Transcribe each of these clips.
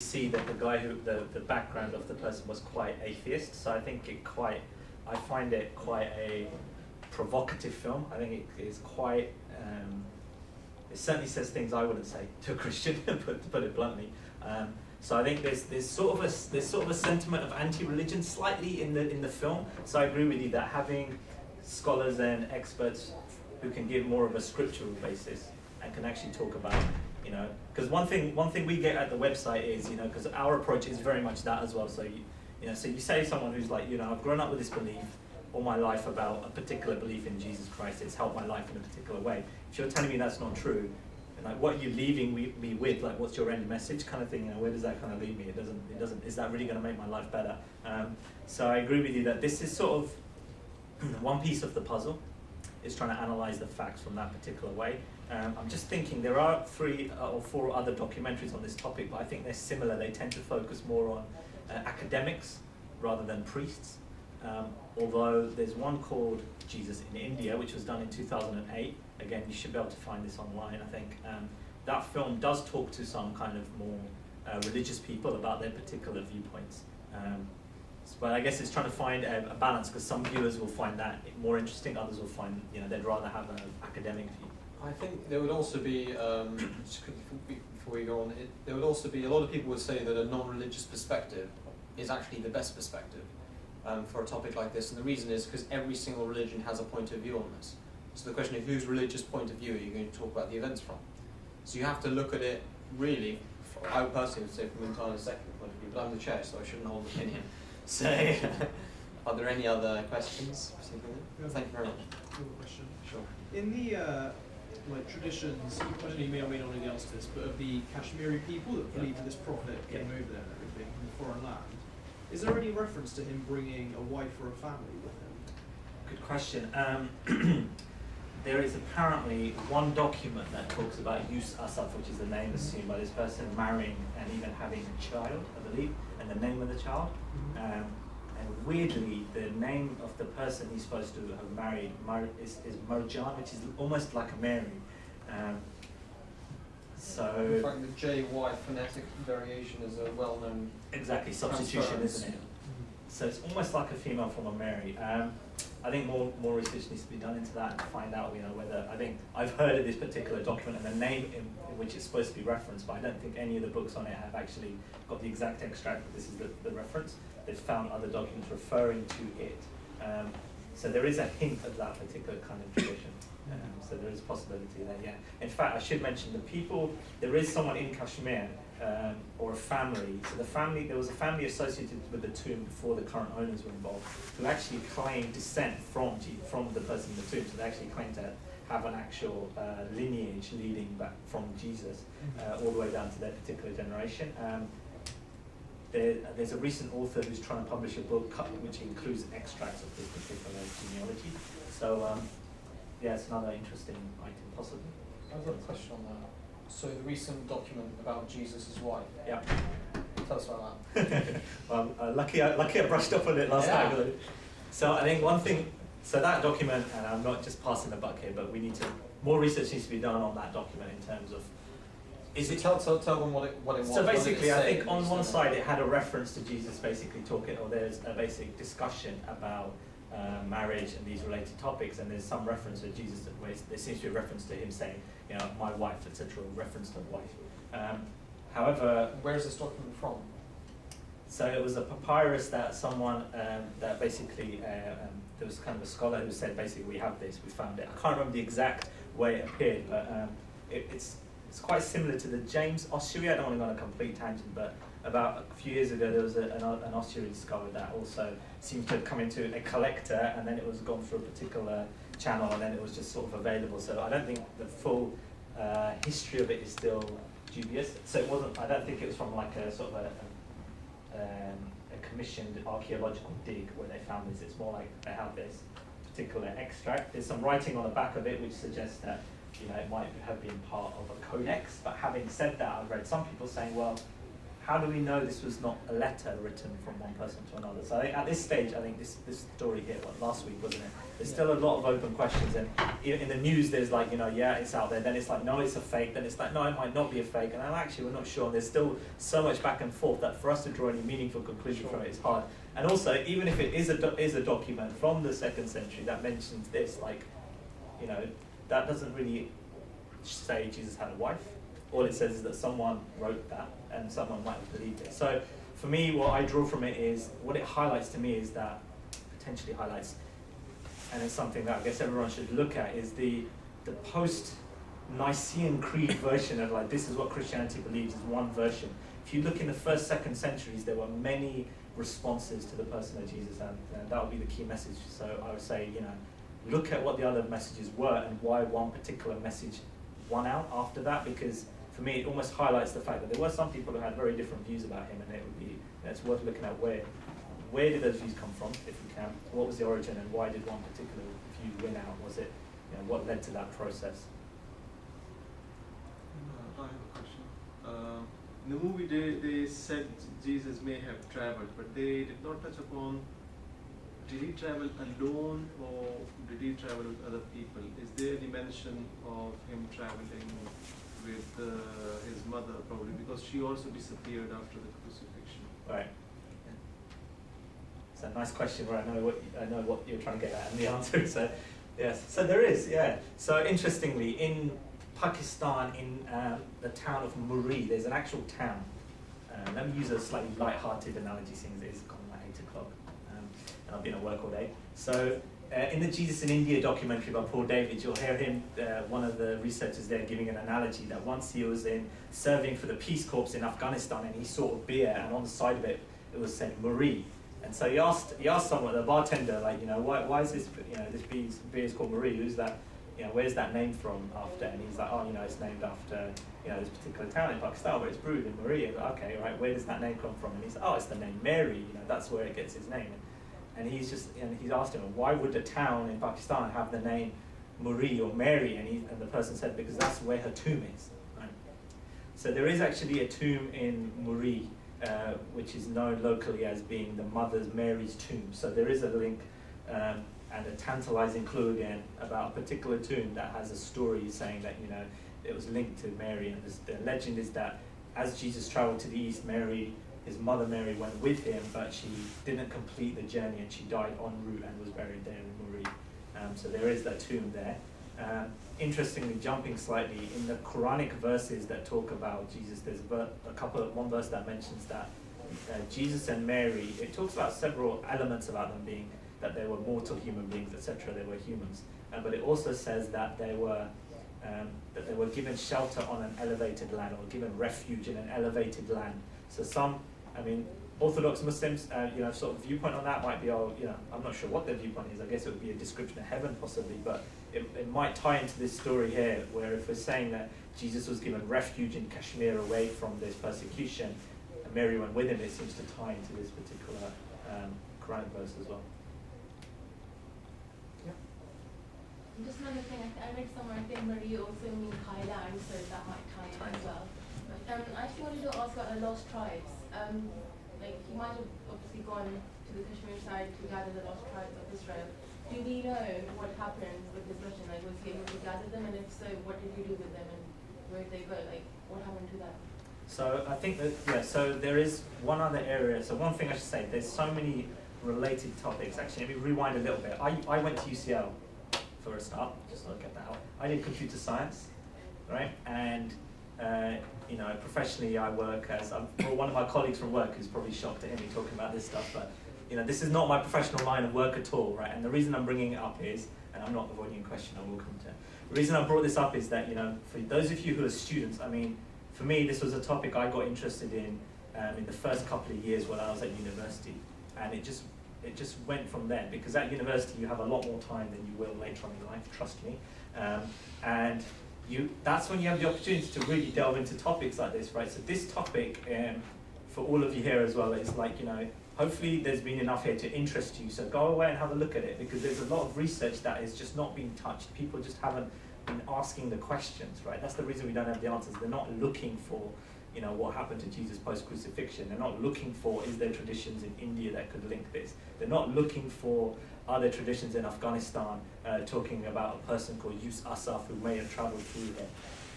see that the guy who the background of the person was quite atheist, so I think I find it quite a provocative film. I think it is quite it certainly says things I wouldn't say to a Christian, to put it bluntly. So I think there's sort of a sentiment of anti-religion slightly in the film. So I agree with you that having scholars and experts who can give more of a scriptural basis and can actually talk about, because one thing we get at the website is, because our approach is very much that as well. So so you say someone who's like, I've grown up with this belief all my life about a particular belief in Jesus Christ. It's helped my life in a particular way. If you're telling me that's not true, like, what are you leaving me with? Like, what's your end message, kind of thing? Where does that kind of leave me? It doesn't. Is that really going to make my life better? So I agree with you that this is sort of one piece of the puzzle. Is trying to analyze the facts from that particular way. I'm just thinking there are 3 or 4 other documentaries on this topic, but I think they're similar. They tend to focus more on academics rather than priests. Although there's one called Jesus in India, which was done in 2008. Again, you should be able to find this online, I think. That film does talk to some kind of more religious people about their particular viewpoints. But I guess it's trying to find a balance, because some viewers will find that more interesting, others will find they'd rather have an academic view. I think there would also be, just quickly before we go on, there would also be, a lot of people would say that a non-religious perspective is actually the best perspective for a topic like this, and the reason is because every single religion has a point of view on this. So the question is, whose religious point of view are you going to talk about the events from? So you have to look at it really, I personally would say from an entirely secular point of view, but I'm the chair, so I shouldn't hold an opinion. So, are there any other questions? Yeah. Thank you very much. Question. Sure. In the traditions, I don't know, you may or may not know the answer to this, but of the Kashmiri people that believe that this prophet came over there and everything from a foreign land, is there any reference to him bringing a wife or a family with him? Good question. There is apparently one document that talks about Yus Asaf, which is the name assumed by this person, marrying and even having a child, I believe, and the name of the child. And weirdly, the name of the person he's supposed to have married is Marjan, which is almost like a Mary. So in fact, the JY phonetic variation is a well-known exactly substitution, isn't it? So it's almost like a female form of Mary. I think more research needs to be done into that and find out, whether, I think I've heard of this particular document and the name in which it's supposed to be referenced, but I don't think any of the books on it have actually got the exact extract that this is the reference. They've found other documents referring to it. So there is a hint of that particular kind of tradition. So there is a possibility there, yeah. In fact, I should mention the people, there is someone in Kashmir, or a family. So there was a family associated with the tomb before the current owners were involved, who actually claimed descent from the person in the tomb. So they actually claimed to have an actual lineage leading back from Jesus all the way down to their particular generation. There's a recent author who's trying to publish a book which includes extracts of this particular genealogy. So yeah, it's another interesting item possibly. I've got a question on that. So the recent document about Jesus' wife. Yeah. Tell us about that. Well, lucky I brushed up on it last time. So I think one thing, so that document, and I'm not just passing the buck here, but more research needs to be done on that document in terms of, tell them what it was. So basically, I think on one side it had a reference to Jesus basically talking, or there's a basic discussion about marriage and these related topics, and there's some reference to Jesus, there seems to be a reference to him saying, my wife, etc., reference to wife. However, where is this document from? So it was a papyrus that someone, that basically, there was kind of a scholar who said, basically, we have this, we found it. I can't remember the exact way it appeared, but it's quite similar to the James ossuary. I don't want to go on a complete tangent, but about a few years ago, there was an ossuary discovered that also seems to have come into a collector, and then it was gone through a particular channel, and then it was just sort of available. So I don't think the full history of it is still dubious. So it wasn't, I don't think it was from like a sort of a commissioned archaeological dig where they found this. It's more like they have this particular extract. There's some writing on the back of it which suggests that it might have been part of a codex. But having said that, I've read some people saying, well, how do we know this was not a letter written from one person to another? So I think at this stage, I think this story here, last week, wasn't it? There's still a lot of open questions, and in the news, there's like, yeah, it's out there. Then it's like, no, it's a fake. Then it's like, no, it might not be a fake. And actually, we're not sure. And there's still so much back and forth that for us to draw any meaningful conclusion from it is hard. And also, even if it is a document from the 2nd century that mentions this, like, that doesn't really say Jesus had a wife. All it says is that someone wrote that, and someone might have believed it. So for me, what I draw from it is, what it highlights to me is that, potentially highlights, and it's something that I guess everyone should look at, is the post-Nicene Creed version of like, this is what Christianity believes, is one version. If you look in the 1st, 2nd centuries, there were many responses to the person of Jesus, and that would be the key message. So I would say, look at what the other messages were and why one particular message won out after that, because for me, it almost highlights the fact that there were some people who had very different views about him, and it's worth looking at where did those views come from, if we can, what was the origin, and why did one particular view win out? Was it, what led to that process? I have a question. In the movie, they said Jesus may have traveled, but they did not touch upon, did he travel alone or did he travel with other people? Is there any mention of him traveling with his mother, probably, because she also disappeared after the crucifixion? Right. It's a nice question where I know what you're trying to get at, and the answer is yes. So there is, yeah. So interestingly, in Pakistan, in the town of Muri, there's an actual town. Let me use a slightly light-hearted analogy, since it's gone like 8 o'clock, and I've been at work all day. So in the Jesus in India documentary by Paul David, you'll hear him, one of the researchers there, giving an analogy that once he was serving for the Peace Corps in Afghanistan, and he saw a beer, and on the side of it, it was said Muri. And so he asked someone, the bartender, like, why is this, this beer is called Muri? Who's that? Where's that name from after? And he's like, it's named after, this particular town in Pakistan where it's brewed in Muri. And like, okay, right, where does that name come from? And he's like, it's the name Mary. That's where it gets its name. And he's asked him, why would a town in Pakistan have the name Muri or Mary? And the person said, because that's where her tomb is. Right? So there is actually a tomb in Muri, which is known locally as being the mother's Mary's tomb. So there is a link and a tantalizing clue again about a particular tomb that has a story saying that it was linked to Mary. And the legend is that as Jesus traveled to the east, his mother Mary went with him, but she didn't complete the journey, and she died en route and was buried there in Muri. So there is that tomb there. Interestingly, jumping slightly, in the Quranic verses that talk about Jesus, there's one verse that mentions that Jesus and Mary, it talks about several elements about them being that they were mortal human beings, etc. They were humans, but it also says that they were given shelter on an elevated land, or given refuge in an elevated land. So Orthodox Muslims, sort of viewpoint on that might be, I'm not sure what their viewpoint is. I guess it would be a description of heaven possibly, but it might tie into this story here, where if we're saying that Jesus was given refuge in Kashmir away from this persecution, and Mary went with him, it seems to tie into this particular Quranic verse as well. Just another thing, I read somewhere, I think Marie also means high land, so that might tie in as well. I actually wanted to ask about the lost tribes. He might have obviously gone to the Kashmir side to gather the lost tribes of Israel. Do we know what happened with this mission? Was he able to gather them, and if so, what did he do with them, and where did they go? What happened to them? So I think that, so there is one other area. So one thing I should say, there's so many related topics. Actually, let me rewind a little bit. I went to UCL for a start, just to get that out. I did computer science, right? And professionally I work as, one of my colleagues from work who's probably shocked to hear me talking about this stuff, but this is not my professional line of work at all, right? And the reason I'm bringing it up is, and I'm not avoiding a question, I will come to it. The reason I brought this up is that, for those of you who are students, for me, this was a topic I got interested in the first couple of years when I was at university, and it just went from there, because at university you have a lot more time than you will later on in life, trust me, and that's when you have the opportunity to really delve into topics like this, right? So this topic, for all of you here as well, is hopefully there's been enough here to interest you, so go away and have a look at it, because there's a lot of research that is just not being touched. People just haven't been asking the questions, right? That's the reason we don't have the answers. They're not looking for you know, what happened to Jesus post-crucifixion. They're not looking for, is there traditions in India that could link this? They're not looking for, are there traditions in Afghanistan talking about a person called Yus Asaf who may have travelled through there.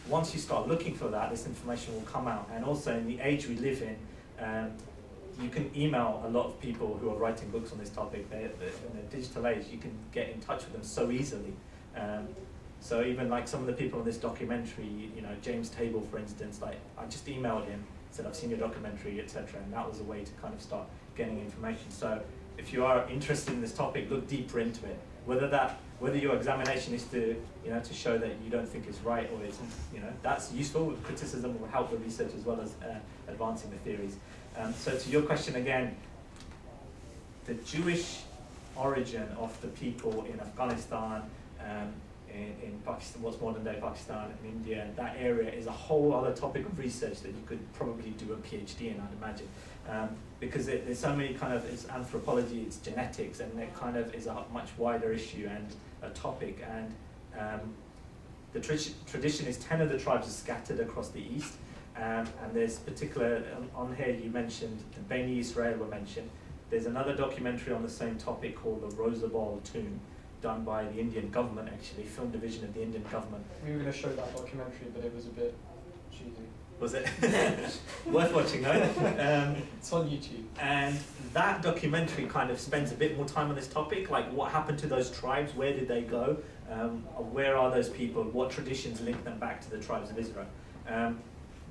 Once you start looking for that, this information will come out. And also in the age we live in, you can email a lot of people who are writing books on this topic. In the digital age, you can get in touch with them so easily. So even like some of the people in this documentary, you know, James Table, for instance, like I just emailed him, said I've seen your documentary, etc., and that was a way to kind of start getting information. So if you are interested in this topic, look deeper into it. Whether your examination is to, you know, to show that you don't think it's right or it's, you know, that's useful. Criticism will help the research as well as advancing the theories. So to your question again, the Jewish origin of the people in Afghanistan, in Pakistan, what's modern day Pakistan and India, that area is a whole other topic of research that you could probably do a PhD in, I'd imagine. Because there's so many kind of, it's anthropology, it's genetics, and it kind of is a much wider issue and a topic. And the tradition is 10 of the tribes are scattered across the east. And there's particular, on here you mentioned, the Beni Israel were mentioned. There's another documentary on the same topic called The Rosabal Tomb, done by the Indian government, actually, film division of the Indian government. We were going to show that documentary, but it was a bit cheesy. Was it? Worth watching though. It's on YouTube. And that documentary kind of spends a bit more time on this topic, like what happened to those tribes, where did they go, where are those people, what traditions link them back to the tribes of Israel.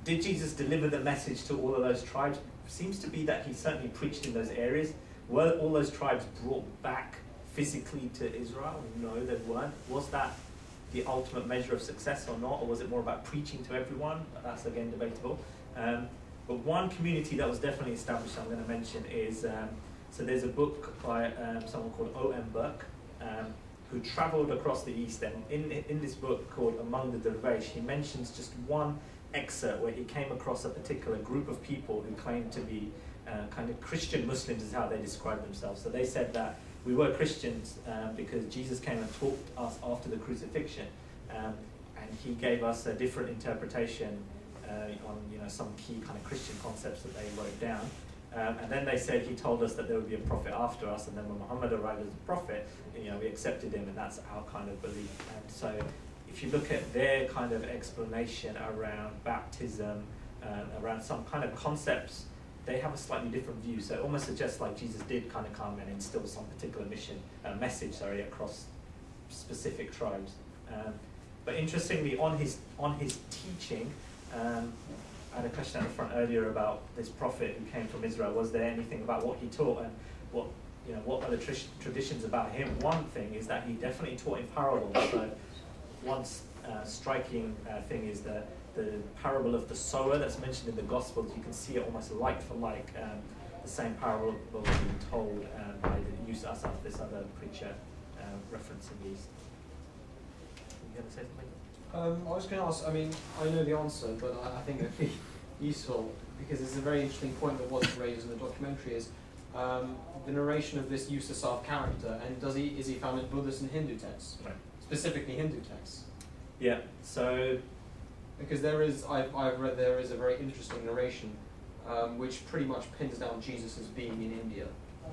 Did Jesus deliver the message to all of those tribes? Seems to be that he certainly preached in those areas. Were all those tribes brought back physically to Israel? No, they weren't. Was that the ultimate measure of success or not, or was it more about preaching to everyone? That's again debatable. But one community that was definitely established, I'm going to mention, is so there's a book by someone called O.M. Burke, who travelled across the East, and in this book called Among the Dervish, he mentions just one excerpt where he came across a particular group of people who claimed to be kind of Christian Muslims, is how they described themselves. So they said that we were Christians because Jesus came and taught us after the crucifixion, and he gave us a different interpretation on, you know, some key kind of Christian concepts that they wrote down. And then they said he told us that there would be a prophet after us, and then when Muhammad arrived as a prophet, you know, we accepted him, and that's our kind of belief. And so if you look at their kind of explanation around baptism, around some kind of concepts, they have a slightly different view. So it almost suggests like Jesus did kind of come and instill some particular message across specific tribes. But interestingly, on his teaching, I had a question at the front earlier about this prophet who came from Israel. Was there anything about what he taught, and what are the traditions about him? One thing is that he definitely taught in parables. So one striking thing is that the parable of the sower that's mentioned in the Gospels, you can see it almost like for like, the same parable being told by the Yus Asaf, this other preacher, referencing these. You going to say something? I was going to ask, I mean, I know the answer, but I think it would be useful, because it's a very interesting point that wasn't raised in the documentary, is the narration of this Yus Asaf character, and is he found in Buddhist and Hindu texts? Right. Specifically Hindu texts? Yeah, so because I've read there is a very interesting narration which pretty much pins down Jesus as being in India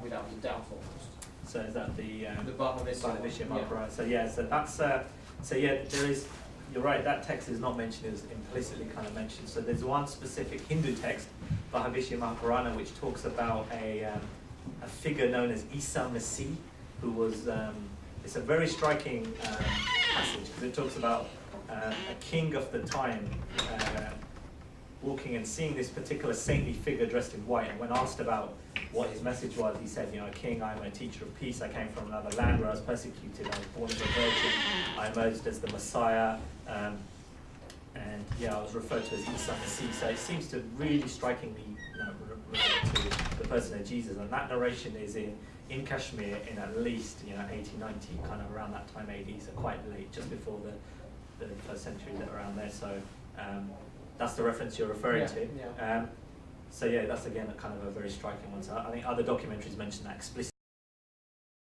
without a doubt almost. So is that the Bhavisya Maharaj? So yeah, so that's there is. You're right. That text is not mentioned; it is implicitly kind of mentioned. So there's one specific Hindu text, Bhavisya Maharana, which talks about a figure known as Isa Masih, who was. It's a very striking passage because it talks about a king of the time walking and seeing this particular saintly figure dressed in white. And when asked about what his message was, he said, you know, King, I'm a teacher of peace. I came from another land where I was persecuted. I was born as a virgin. I emerged as the Messiah. And yeah, I was referred to as Isa Masih. So it seems to really strikingly refer to the person of Jesus. And that narration is in Kashmir in at least 80, 90, kind of around that time AD, so quite late, just before the first century, around there. So that's the reference you're referring to. Yeah. So yeah, that's again kind of a very striking one. So I think other documentaries mention that explicitly.